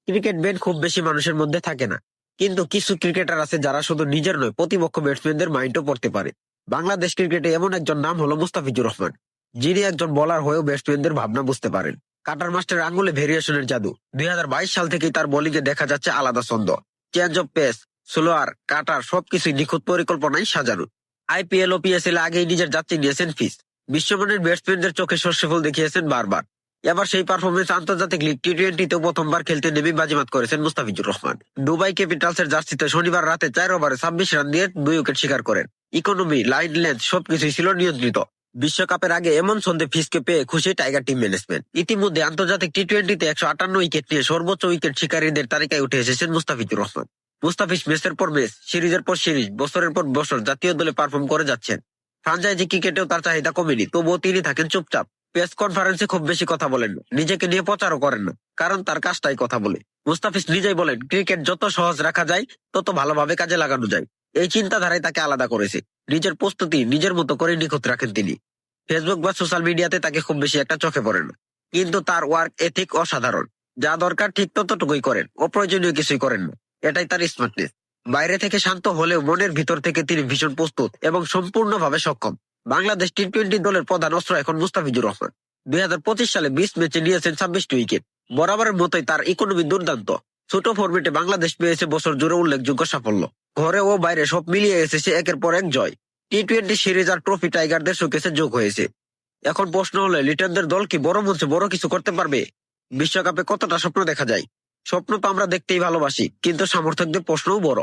Cricket brain খুব বেশি মানুষের মধ্যে থাকে না, কিন্তু কিছু ক্রিকেটার আছে যারা শুধু নিজের নয় প্রতিপক্ষ ব্যাটসম্যানদের মাইন্ডও পড়তে পারে। বাংলাদেশ ক্রিকেটে এমন একজন নাম হলো মুস্তাফিজুর রহমান, যিনি একজন বোলার হয়েও ব্যাটসম্যানদের ভাবনা বুঝতে পারেন। কাটার মাস্টার আঙ্গুলে ভেরিয়েশনের জাদু। 2022 সাল থেকেই তার বোলিং এ দেখা যাচ্ছে আলাদা ছন্দ। চেঞ্জ অফ পেস, স্লোয়ার, কাটার সবকিছুই নিখুঁত পরিকল্পনায় সাজানো। আইপিএল ও পিএসএল আগেই নিজের যাত্রী নিয়েছেন ফিস। বিশ্বমানের ব্যাটসম্যানদের চোখে শস্য ফুল দেখিয়েছেন বারবার। এবার সেই পারফরমেন্স আন্তর্জাতিক লিগ টি-20তেও প্রথমবার খেলতে নেমে বাজিমাত করেছেন মুস্তাফিজুর রহমান। দুবাই ক্যাপিটালসের জার্সিতে শনিবার রাতে 4 ওভারে 26 রান দিয়ে 2 উইকেট শিকার করেন। ইকোনমি, লাইন লেন্থ সবকিছুই ছিল নিয়ন্ত্রিত। বিশ্বকাপের আগে এমন ছন্দে ফিসকে পেয়ে খুশি টাইগার টিম ম্যানেজমেন্ট। ইতিমধ্যে আন্তর্জাতিক টি-20তে 158 উইকেট নিয়ে সর্বোচ্চ উইকেট শিকারীদের তালিকায় উঠে এসেছেন মুস্তাফিজুর রহমান। মুস্তাফিজ ম্যাচের পর ম্যাচ, সিরিজের পর সিরিজ, বছরের পর বছর জাতীয় দলে পারফর্ম করে যাচ্ছেন। ফ্রাঞ্চাইজি ক্রিকেটেও তার চাহিদা কমেনি, তবুও তিনি থাকেন চুপচাপ। প্রেস কনফারেন্সে খুব বেশি কথা বলেন না, নিজেকে নিয়ে প্রচারও করেন না, কারণ তার কাজটাই কথা বলে। মুস্তাফিজ নিজেই বলেন, ক্রিকেট যত সহজ রাখা যায় তত ভালোভাবে কাজে লাগানো যায়। এই চিন্তাধারাই তাকে আলাদা করেছে। নিজের প্রস্তুতি নিজের মতো করে নিখুঁত রাখেন তিনি। ফেসবুক বা সোশ্যাল মিডিয়াতে তাকে খুব বেশি একটা চোখে পড়ে না, কিন্তু তার ওয়ার্ক এথিক অসাধারণ। যা দরকার ঠিক ততটুকুই করেন, অপ্রয়োজনীয় কিছুই করেন না। এটাই তার স্মার্টনেস। বাইরে থেকে শান্ত হলেও মনের ভিতর থেকে তিনি ভীষণ প্রস্তুত এবং সম্পূর্ণভাবে সক্ষম। বাংলাদেশ টি-20 দলের প্রধান অস্ত্র এখন মুস্তাফিজুর রহমান। 2025 সালে 20 ম্যাচে নিয়েছেন 26টি উইকেট। বরাবরের মতোই তার ইকোনমি দুর্দান্ত। ছোট ফরম্যাটে বাংলাদেশ পেয়েছে বছর জুড়ে উল্লেখযোগ্য সাফল্য। ঘরে ও বাইরে সব মিলিয়ে এসেছে একের পর এক জয়। টি-20 সিরিজ আর ট্রফি টাইগারদের শোকেসে যোগ হয়েছে। এখন প্রশ্ন হলো, লিটনদের দল কি বড় মঞ্চে বড় কিছু করতে পারবে? বিশ্বকাপে কতটা স্বপ্ন দেখা যায়? স্বপ্ন তো আমরা দেখতেই ভালোবাসি, কিন্তু সমর্থকদের প্রশ্নও বড়।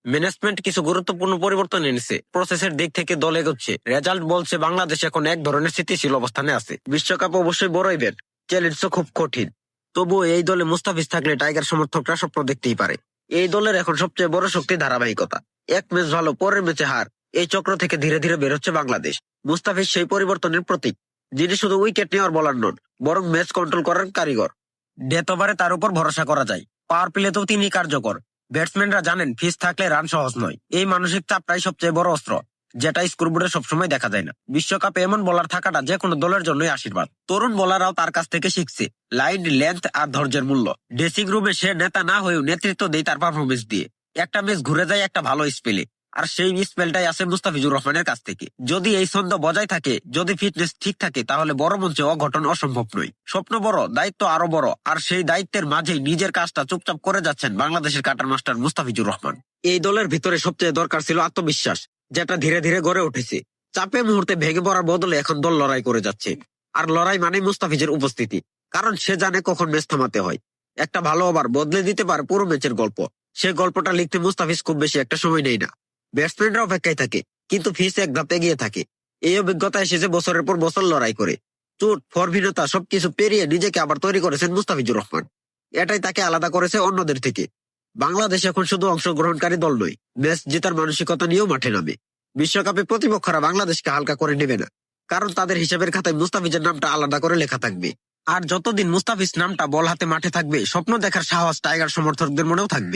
ম্যানেজমেন্ট কিছু গুরুত্বপূর্ণ পরিবর্তন এনেছে। প্রসেসের দিক থেকে দল এগোচ্ছে। রেজাল্ট বলছে বাংলাদেশ এখন এক ধরনের স্থিতিশীল অবস্থানে আছে। বিশ্বকাপ অবশ্যই বড় ইভেন্ট, চ্যালেঞ্জও খুব কঠিন। তবুও এই দলে মুস্তাফিজ থাকলে টাইগার সমর্থকরা স্বপ্ন দেখতেই পারে। এই দলের এখন সবচেয়ে বড় শক্তি ধারাবাহিকতা। এক ম্যাচ ভালো, পরের ম্যাচে হার। এই চক্র থেকে ধীরে ধীরে বের হচ্ছে বাংলাদেশ। মুস্তাফিজ সেই পরিবর্তনের প্রতীক, যিনি শুধু উইকেট নেওয়ার বলার নন, বরং ম্যাচ কন্ট্রোল করার কারিগর। ডেথ ওভারে তার উপর ভরসা করা যায়, পাওয়ার প্লেতেও তিনি কার্যকর। ব্যাটসম্যানরা জানেন ফিস থাকলে রান সহজ নয়। এই মানসিক চাপটাই সবচেয়ে বড় অস্ত্র, যেটা স্কোরবোর্ডে সবসময় দেখা যায় না। বিশ্বকাপে এমন বোলার থাকাটা যে কোনো দলের জন্যই আশীর্বাদ। তরুণ বোলাররাও তার কাছ থেকে শিখছে লাইন, লেন্থ আর ধৈর্যের মূল্য। ড্রেসিং রুমে সে নেতা না হয়েও নেতৃত্ব দেয় তার পারফরমেন্স দিয়ে। একটা ম্যাচ ঘুরে যায় একটা ভালো স্পেলে, আর সেই স্পেলটাই আসে মুস্তাফিজুর রহমানের কাছ থেকে। যদি এই ছন্দ বজায় থাকে, যদি ফিটনেস ঠিক থাকে, তাহলে বড় মঞ্চে অঘটন অসম্ভব নয়। স্বপ্ন বড়, দায়িত্ব আরো বড়, আর সেই দায়িত্বের মাঝেই নিজের কাজটা চুপচাপ করে যাচ্ছেন বাংলাদেশের কাটার মাস্টার মুস্তাফিজুর রহমান। এই দলের ভিতরে সবচেয়ে দরকার ছিল আত্মবিশ্বাস, যেটা ধীরে ধীরে গড়ে উঠেছে। চাপে মুহূর্তে ভেঙে পড়ার বদলে এখন দল লড়াই করে যাচ্ছে। আর লড়াই মানে মুস্তাফিজের উপস্থিতি, কারণ সে জানে কখন ম্যাচ থামাতে হয়। একটা ভালো ওভার বদলে দিতে পারে পুরো ম্যাচের গল্প। সে গল্পটা লিখতে মুস্তাফিজ খুব বেশি একটা সময় নেই না। ব্যাটসম্যানরা অপেক্ষায় থাকে, কিন্তু ফিস এক ধাপ এগিয়ে থাকে। এই অভিজ্ঞতা এসেছে বছরের পর বছর লড়াই করে। চোট, ফর্মহীনতা সবকিছু পেরিয়ে নিজেকে আবার তৈরি করেছেন মুস্তাফিজুর রহমান। এটাই তাকে আলাদা করেছে অন্যদের থেকে। বাংলাদেশ এখন শুধু অংশগ্রহণকারী দল নয়, ম্যাচ জেতার মানসিকতা নিয়েও মাঠে নামে। বিশ্বকাপে প্রতিপক্ষরা বাংলাদেশকে হালকা করে নেবে না, কারণ তাদের হিসাবের খাতায় মুস্তাফিজের নামটা আলাদা করে লেখা থাকবে। আর যতদিন মুস্তাফিজ নামটা বল হাতে মাঠে থাকবে, স্বপ্ন দেখার সাহস টাইগার সমর্থকদের মনেও থাকবে।